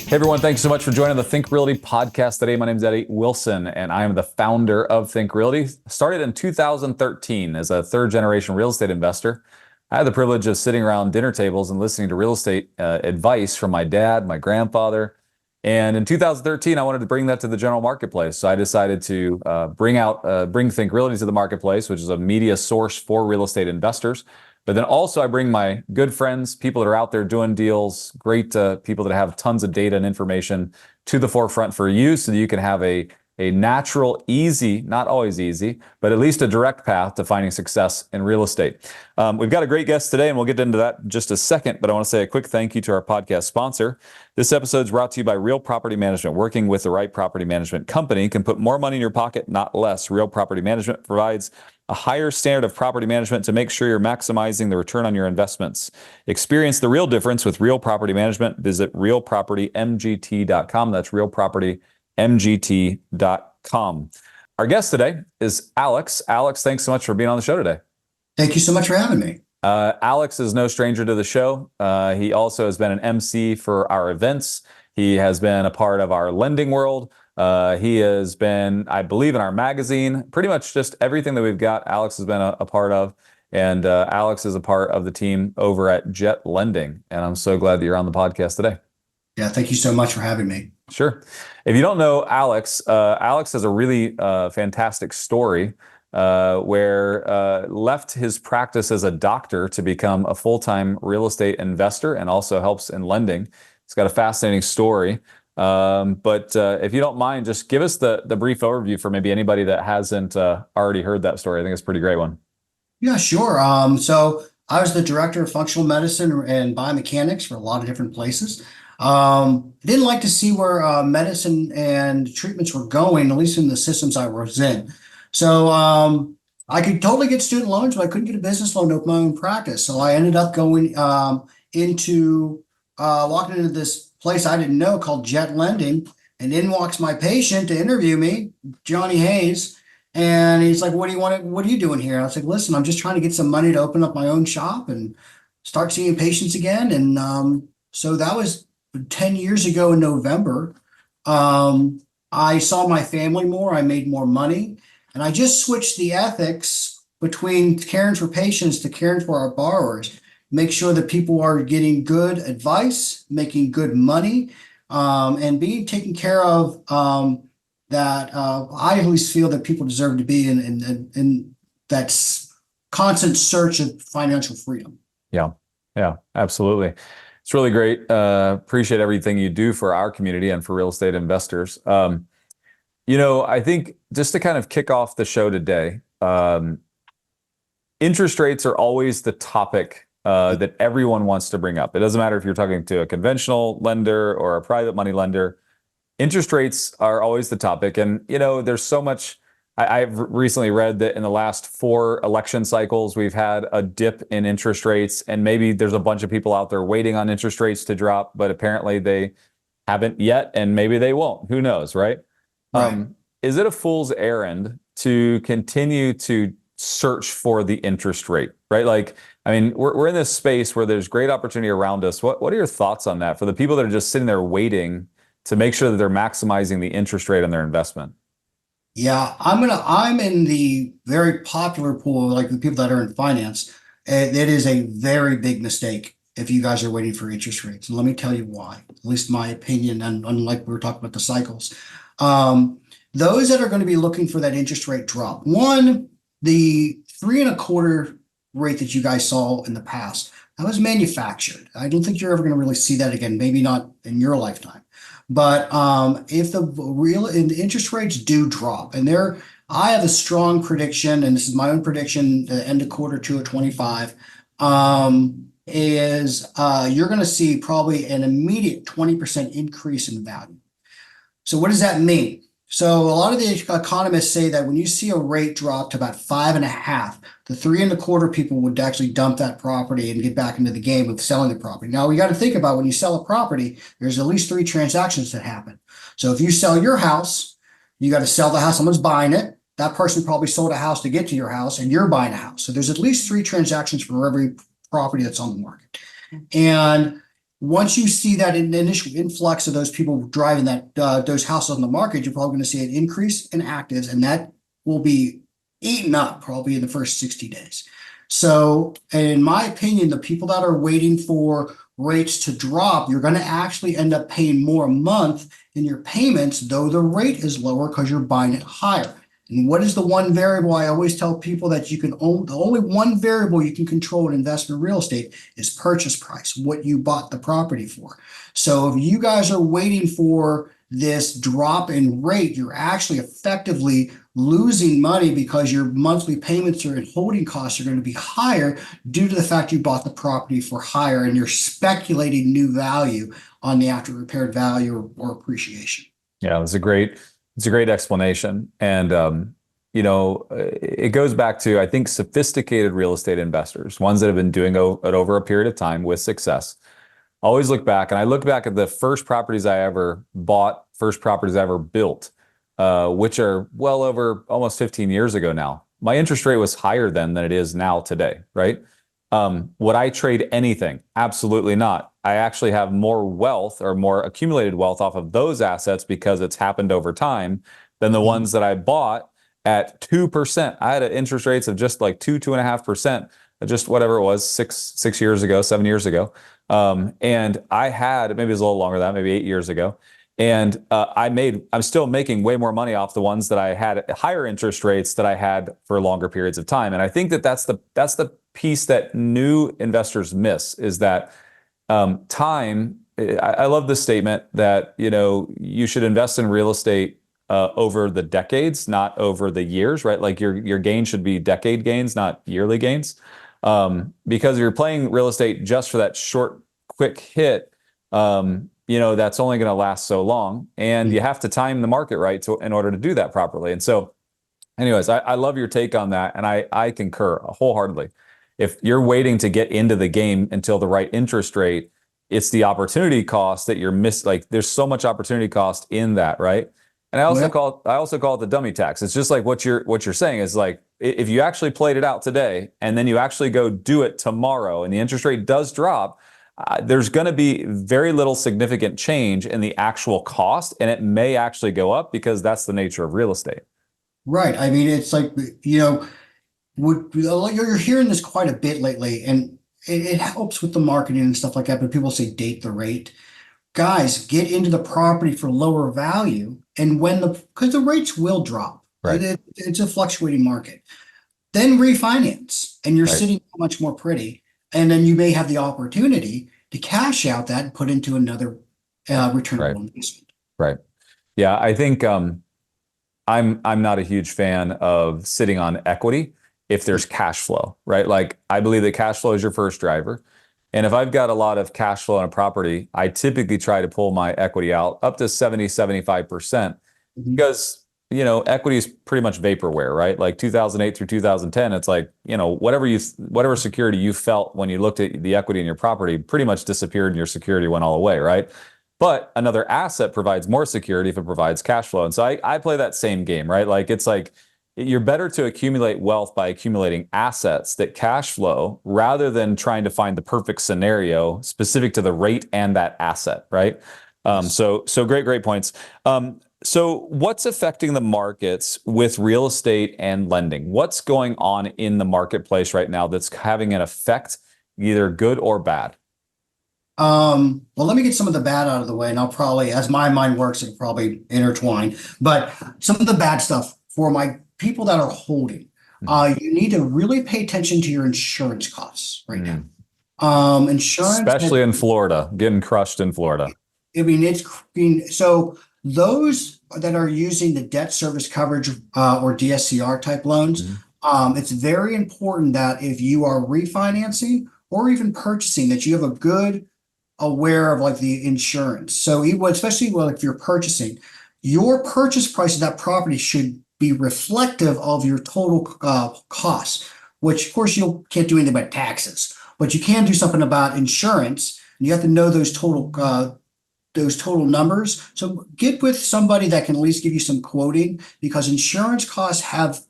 Hey everyone, thanks so much for joining the Think Realty podcast today. My name is Eddie Wilson, and I am the founder of Think Realty. Started in 2013 as a third-generation real estate investor. I had the privilege of sitting around dinner tables and listening to real estate advice from my dad, my grandfather. And in 2013, I wanted to bring that to the general marketplace. So I decided to bring Think Realty to the marketplace, which is a media source for real estate investors. But then also I bring my good friends, people that are out there doing deals, great people that have tons of data and information to the forefront for you so that you can have a natural, easy, not always easy, but at least a direct path to finding success in real estate. We've got a great guest today, and we'll get into that in just a second, but I want to say a quick thank you to our podcast sponsor. This episode is brought to you by Real Property Management. Working with the right property management company can put more money in your pocket, not less. Real Property Management provides a higher standard of property management to make sure you're maximizing the return on your investments. Experience the real difference with Real Property Management. Visit realpropertymgt.com. That's realpropertymgt.com. Our guest today is Alex. Alex, thanks so much for being on the show today. Thank you so much for having me. Alex is no stranger to the show. He also has been an MC for our events. He has been a part of our lending world. He has been, I believe, in our magazine. Pretty much just everything that we've got, Alex has been a part of. And Alex is a part of the team over at Jet Lending. And I'm so glad that you're on the podcast today. Yeah, thank you so much for having me. Sure. If you don't know Alex, Alex has a really fantastic story where left his practice as a doctor to become a full-time real estate investor and also helps in lending. He's got a fascinating story. But if you don't mind, just give us the brief overview for maybe anybody that hasn't already heard that story. I think it's a pretty great one. Yeah, sure. So I was the director of functional medicine and biomechanics for a lot of different places. I didn't like to see where medicine and treatments were going, at least in the systems I was in. So I could totally get student loans, but I couldn't get a business loan to open my own practice. So I ended up going walking into this place I didn't know called Jet Lending, and in walks my patient to interview me, Johnny Hayes, and he's like, "What do you want? What are you doing here?" I was like, "Listen, I'm just trying to get some money to open up my own shop and start seeing patients again." And so that was 10 years ago in November. I saw my family more, I made more money, and I just switched the ethics between caring for patients to caring for our borrowers. Make sure that people are getting good advice, making good money, and being taken care of, that I at least feel that people deserve to be in that constant search of financial freedom. Yeah, absolutely. It's really great. Appreciate everything you do for our community and for real estate investors. I think just to kind of kick off the show today, interest rates are always the topic that everyone wants to bring up. It doesn't matter if you're talking to a conventional lender or a private money lender. Interest rates are always the topic. And, there's so much. I've recently read that in the last 4 election cycles, we've had a dip in interest rates. And maybe there's a bunch of people out there waiting on interest rates to drop, but apparently they haven't yet, and maybe they won't. Who knows, right? Right. Is it a fool's errand to continue to search for the interest rate, right? Like, we're in this space where there's great opportunity around us. What are your thoughts on that for the people that are just sitting there waiting to make sure that they're maximizing the interest rate on their investment? Yeah, I'm in the very popular pool, like the people that are in finance. And it is a very big mistake if you guys are waiting for interest rates. And let me tell you why, at least my opinion, and unlike we were talking about the cycles. Those that are going to be looking for that interest rate drop, one, the 3.25% rate that you guys saw in the past, that was manufactured. I don't think you're ever going to really see that again, maybe not in your lifetime. But if the interest rates do drop, and I have a strong prediction, and this is my own prediction, the end of quarter 2 of 25, is you're going to see probably an immediate 20% increase in value. So what does that mean? So a lot of the economists say that when you see a rate drop to about 5.5, the 3.25 people would actually dump that property and get back into the game of selling the property. Now we got to think about when you sell a property, there's at least 3 transactions that happen. So if you sell your house, you got to sell the house. Someone's buying it. That person probably sold a house to get to your house, and you're buying a house. So there's at least 3 transactions for every property that's on the market. And once you see that initial influx of those people driving those houses on the market, you're probably going to see an increase in actives, and that will be eaten up probably in the first 60 days. So, in my opinion, the people that are waiting for rates to drop, you're going to actually end up paying more a month in your payments, though the rate is lower because you're buying it higher. And what is the one variable I always tell people that you can own? The only one variable you can control in investment real estate is purchase price, what you bought the property for. So if you guys are waiting for this drop in rate, you're actually effectively losing money because your monthly payments and holding costs are going to be higher due to the fact you bought the property for higher and you're speculating new value on the after repaired value or appreciation. Yeah, it's a great explanation. And it goes back to, I think, sophisticated real estate investors, ones that have been doing it over a period of time with success. Always look back, and I look back at the first properties I ever bought, first properties I ever built, which are well over almost 15 years ago now. My interest rate was higher then than it is now today, right? Would I trade anything? Absolutely not. I actually have more wealth or more accumulated wealth off of those assets because it's happened over time than the ones that I bought at 2%. I had interest rates of just like 2.5%, just whatever it was, 6 years ago, 7 years ago. And I had, maybe it was a little longer than that, maybe 8 years ago. And I'm still making way more money off the ones that I had at higher interest rates that I had for longer periods of time. And I think that's the piece that new investors miss, is that time. I love the statement that, you should invest in real estate over the decades, not over the years, right? Like your gain should be decade gains, not yearly gains. Because if you're playing real estate just for that short, quick hit, that's only going to last so long, and you have to time the market right in order to do that properly. And so, anyways, I love your take on that, and I concur wholeheartedly. If you're waiting to get into the game until the right interest rate, it's the opportunity cost that you're like, there's so much opportunity cost in that, right? And I also call it the dummy tax. It's just like what you're saying is like, if you actually played it out today and then you actually go do it tomorrow and the interest rate does drop, there's going to be very little significant change in the actual cost, and it may actually go up because that's the nature of real estate. Right. I mean, it's like, you're hearing this quite a bit lately, and it helps with the marketing and stuff like that. But people say date the rate. Guys, get into the property for lower value, and because the rates will drop. Right. It's a fluctuating market. Then refinance, and you're Right. sitting much more pretty, and then you may have the opportunity to cash out that and put into another returnable investment. Right. Yeah, I think I'm not a huge fan of sitting on equity if there's cash flow, right? Like, I believe that cash flow is your first driver. And if I've got a lot of cash flow on a property, I typically try to pull my equity out up to 70-75%, because equity is pretty much vaporware, right? Like 2008 through 2010, it's like, whatever security you felt when you looked at the equity in your property pretty much disappeared and your security went all away, right? But another asset provides more security if it provides cash flow. And so I play that same game, right? Like, it's like, you're better to accumulate wealth by accumulating assets that cash flow rather than trying to find the perfect scenario specific to the rate and that asset, right? So great points. So what's affecting the markets with real estate and lending? What's going on in the marketplace right now that's having an effect, either good or bad? Well, let me get some of the bad out of the way, and I'll probably, as my mind works, it'll probably intertwine. But some of the bad stuff for my people that are holding, you need to really pay attention to your insurance costs right now. Insurance, especially in Florida, getting crushed in Florida. I mean, so those that are using the debt service coverage or DSCR type loans, it's very important that if you are refinancing or even purchasing, that you have a good aware of like the insurance. So especially if you're purchasing, your purchase price of that property should be reflective of your total costs, which of course you can't do anything about taxes, but you can do something about insurance, and you have to know those total numbers. So get with somebody that can at least give you some quoting, because insurance costs have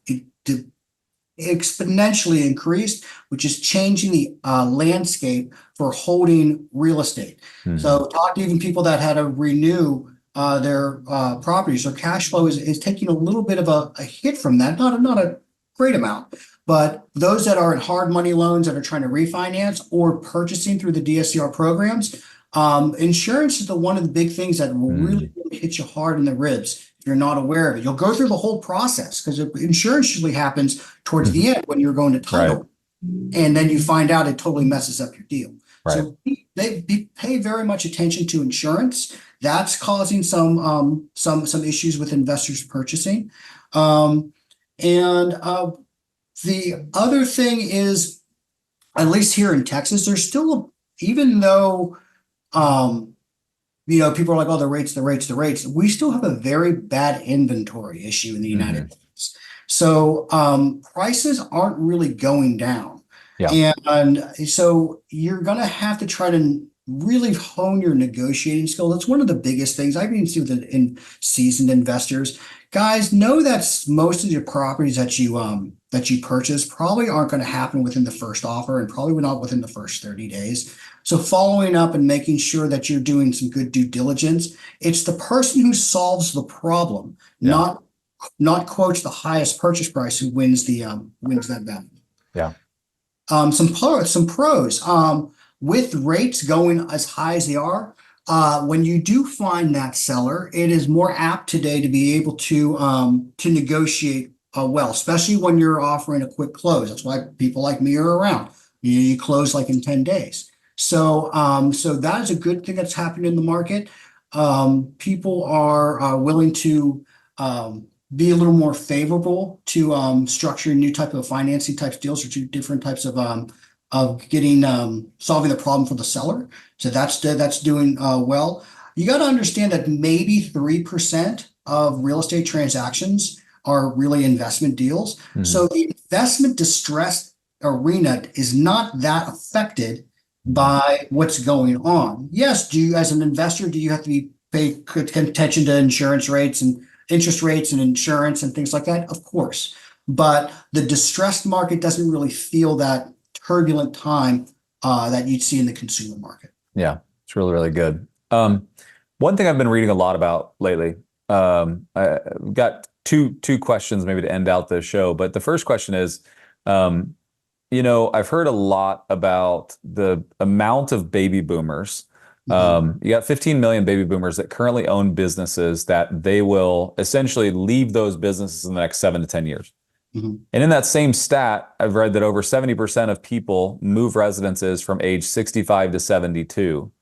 exponentially increased, which is changing the landscape for holding real estate. So talk to even people that had to renew their properties. So cash flow is taking a little bit of a hit from that, not a great amount. But those that are in hard money loans that are trying to refinance or purchasing through the DSCR programs, insurance is one of the big things that will really hit you hard in the ribs if you're not aware of it. You'll go through the whole process because insurance usually happens towards the end when you're going to title, and then you find out it totally messes up your deal. So they pay very much attention to insurance. That's causing some issues with investors purchasing. The other thing is, at least here in Texas, there's still, even though, people are like, oh, the rates, we still have a very bad inventory issue in the United States. So prices aren't really going down. And so you're going to have to try to really hone your negotiating skill. That's one of the biggest things I've even seen with seasoned investors. Guys, know that most of your properties that you purchase probably aren't going to happen within the first offer and probably not within the first 30 days. So following up and making sure that you're doing some good due diligence. It's the person who solves the problem, not quotes the highest purchase price who wins that value. Some pros. With rates going as high as they are, when you do find that seller, it is more apt today to be able to negotiate well, especially when you're offering a quick close. That's why people like me are around. You close like in 10 days. So that is a good thing that's happening in the market. People are willing to be a little more favorable to structure new type of financing types deals or two different types of getting solving the problem for the seller. So that's doing well. You got to understand that maybe 3% of real estate transactions are really investment deals. So the investment distress arena is not that affected by what's going on. Yes, as an investor, do you have to pay attention to insurance rates and interest rates and insurance and things like that? Of course. But the distressed market doesn't really feel that turbulent time that you'd see in the consumer market. Yeah, it's really, really good. One thing I've been reading a lot about lately, I've got two questions maybe to end out the show. But the first question is, I've heard a lot about the amount of baby boomers. You got 15 million baby boomers that currently own businesses that they will essentially leave those businesses in the next 7 to 10 years. And in that same stat, I've read that over 70% of people move residences from age 65 to 72.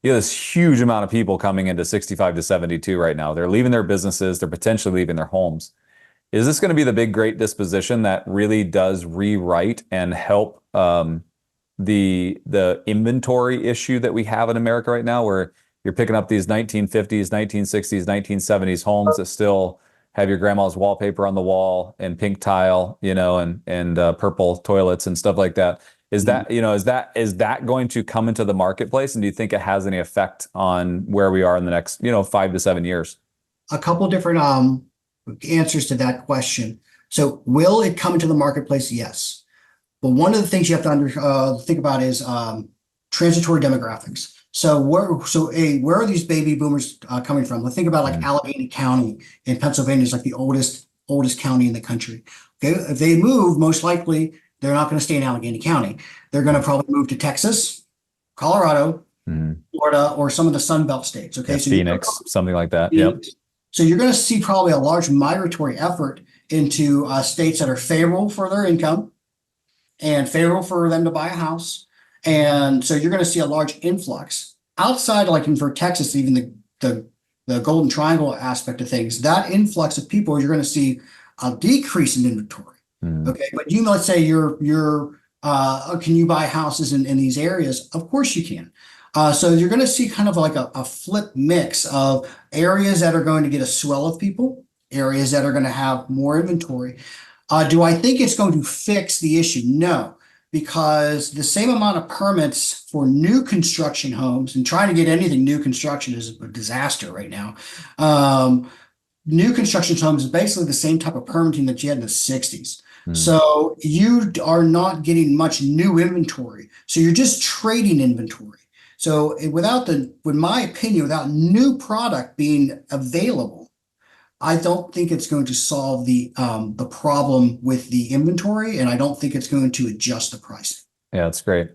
You have this huge amount of people coming into 65 to 72 right now. They're leaving their businesses. They're potentially leaving their homes. Is this going to be the big great disposition that really does rewrite and help the inventory issue that we have in America right now, where you're picking up these 1950s, 1960s, 1970s homes that still have your grandma's wallpaper on the wall and pink tile, and purple toilets and stuff like that. Is that going to come into the marketplace? And do you think it has any effect on where we are in the next, 5 to 7 years? A couple different answers to that question. So will it come into the marketplace? Yes. But one of the things you have to think about is transitory demographics. So where are these baby boomers coming from? Let's think about like Allegheny County in Pennsylvania is like the oldest county in the country. Okay, if they move, most likely they're not going to stay in Allegheny County. They're going to probably move to Texas, Colorado, Florida, or some of the Sun Belt states. Okay, so Phoenix, something like that. Yep. So you're going to see probably a large migratory effort into states that are favorable for their income and favorable for them to buy a house. And so you're going to see a large influx outside, like for Texas, even the Golden Triangle aspect of things. That influx of people, you're going to see a decrease in inventory. Okay, but let's say can you buy houses in these areas? Of course you can. So you're going to see kind of like a flip mix of areas that are going to get a swell of people, areas that are going to have more inventory. Do I think it's going to fix the issue? No. Because the same amount of permits for new construction homes, and trying to get anything new construction is a disaster right now. New construction homes is basically the same type of permitting that you had in the 60s. Mm. So you are not getting much new inventory. So you're just trading inventory. So in my opinion, without new product being available, I don't think it's going to solve the problem with the inventory, and I don't think it's going to adjust the pricing. Yeah, that's great.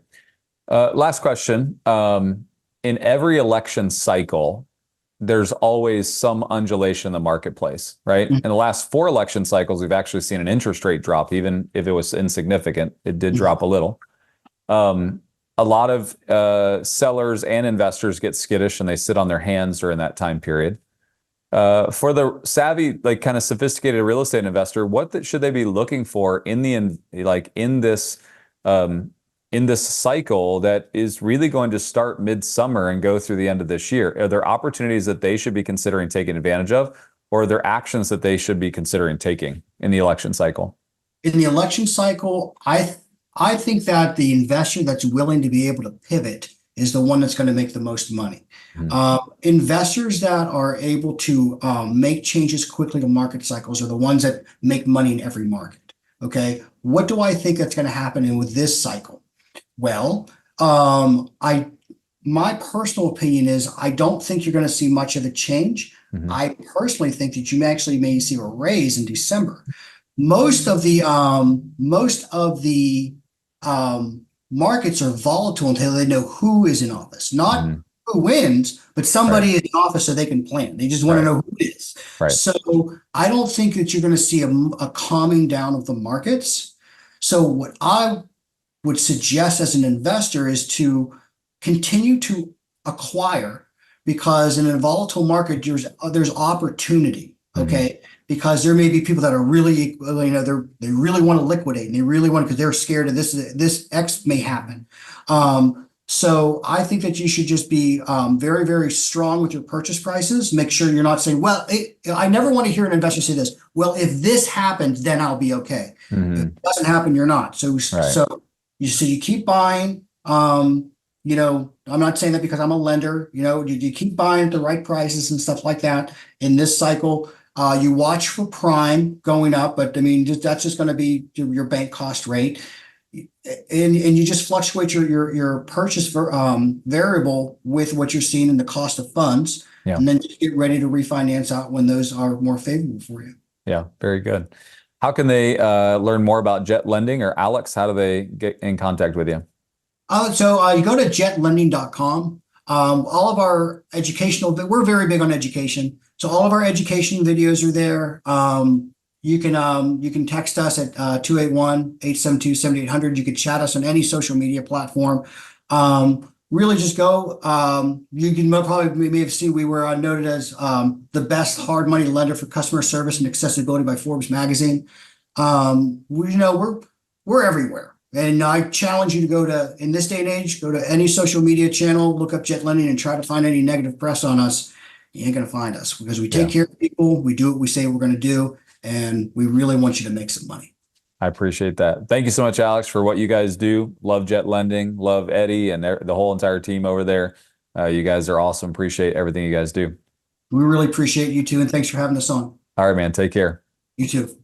Last question. In every election cycle, there's always some undulation in the marketplace, right? In the last 4 election cycles, we've actually seen an interest rate drop, even if it was insignificant. It did drop a little. A lot of sellers and investors get skittish and they sit on their hands during that time period. For the savvy, like kind of sophisticated real estate investor, should they be looking for in this cycle that is really going to start midsummer and go through the end of this year? Are there opportunities that they should be considering taking advantage of, or are there actions that they should be considering taking in the election cycle? In the election cycle, I think that the investor that's willing to be able to pivot is the one that's going to make the most money. Investors that are able to make changes quickly to market cycles are the ones that make money in every market. Okay, what do I think that's going to happen with this cycle? Well, my personal opinion is I don't think you're going to see much of a change. I personally think that you may see a raise in December. Most of the markets are volatile until they know who is in office, not who wins, but somebody is in office so they can plan. They just want to know who it is. So I don't think that you're going to see a calming down of the markets. So what I would suggest as an investor is to continue to acquire, because in a volatile market, there's opportunity. Okay. Because there may be people that are really, they really want to liquidate, and they really want, because they're scared of this X may happen. So I think that you should just be very, very strong with your purchase prices. Make sure you're not saying, well, I never want to hear an investor say this. Well, if this happens, then I'll be okay. If it doesn't happen, you're not. So you keep buying. I'm not saying that because I'm a lender. You keep buying at the right prices and stuff like that. In this cycle, you watch for prime going up, but I mean, that's just going to be your bank cost rate. And you just fluctuate your purchase variable with what you're seeing in the cost of funds, and then just get ready to refinance out when those are more favorable for you. Yeah, very good. How can they learn more about Jet Lending, or Alex? How do they get in contact with you? So you go to jetlending.com. All of our we're very big on education. So all of our education videos are there. You can text us at 281-872-7800. You can chat us on any social media platform. Really just go. You can may have seen we were noted as the best hard money lender for customer service and accessibility by Forbes magazine. We're everywhere. And I challenge you to in this day and age, go to any social media channel, look up Jet Lending, and try to find any negative press on us. You ain't going to find us, because we take care of people. We do what we say we're going to do. And we really want you to make some money. I appreciate that. Thank you so much, Alex, for what you guys do. Love Jet Lending, love Eddie and the whole entire team over there. You guys are awesome. Appreciate everything you guys do. We really appreciate you too. And thanks for having us on. All right, man. Take care. You too.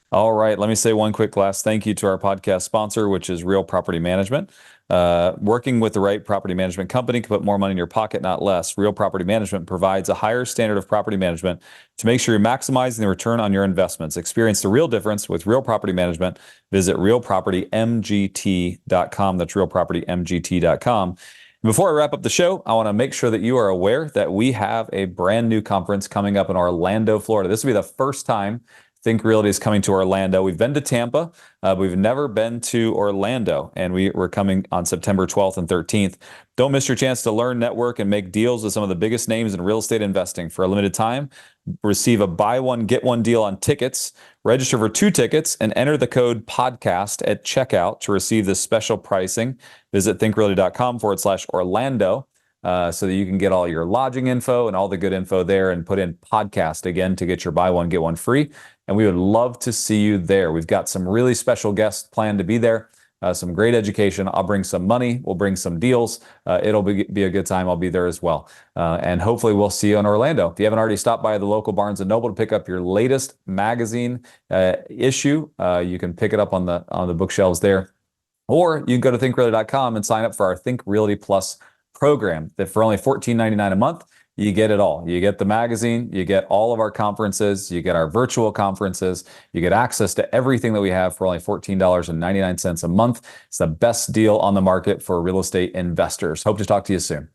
All right. Let me say one quick last thank you to our podcast sponsor, which is Real Property Management. Working with the right property management company can put more money in your pocket, not less. Real Property Management provides a higher standard of property management to make sure you're maximizing the return on your investments. Experience the real difference with Real Property Management. Visit realpropertymgt.com. That's realpropertymgt.com. Before I wrap up the show, I want to make sure that you are aware that we have a brand new conference coming up in Orlando, Florida. This will be the first time Think Realty is coming to Orlando. We've been to Tampa, but we've never been to Orlando, and we're coming on September 12th and 13th. Don't miss your chance to learn, network, and make deals with some of the biggest names in real estate investing. For a limited time, receive a buy one, get one deal on tickets. Register for 2 tickets and enter the code podcast at checkout to receive this special pricing. Visit thinkrealty.com/Orlando. So that you can get all your lodging info and all the good info there, and put in podcast again to get your buy one, get one free. And we would love to see you there. We've got some really special guests planned to be there. some great education. I'll bring some money. We'll bring some deals. It'll be a good time. I'll be there as well. And hopefully we'll see you in Orlando. If you haven't already stopped by the local Barnes & Noble to pick up your latest magazine issue, you can pick it up on the bookshelves there. Or you can go to thinkrealty.com and sign up for our Think Realty Plus program that for only $14.99 a month, you get it all. You get the magazine, you get all of our conferences, you get our virtual conferences, you get access to everything that we have for only $14.99 a month. It's the best deal on the market for real estate investors. Hope to talk to you soon.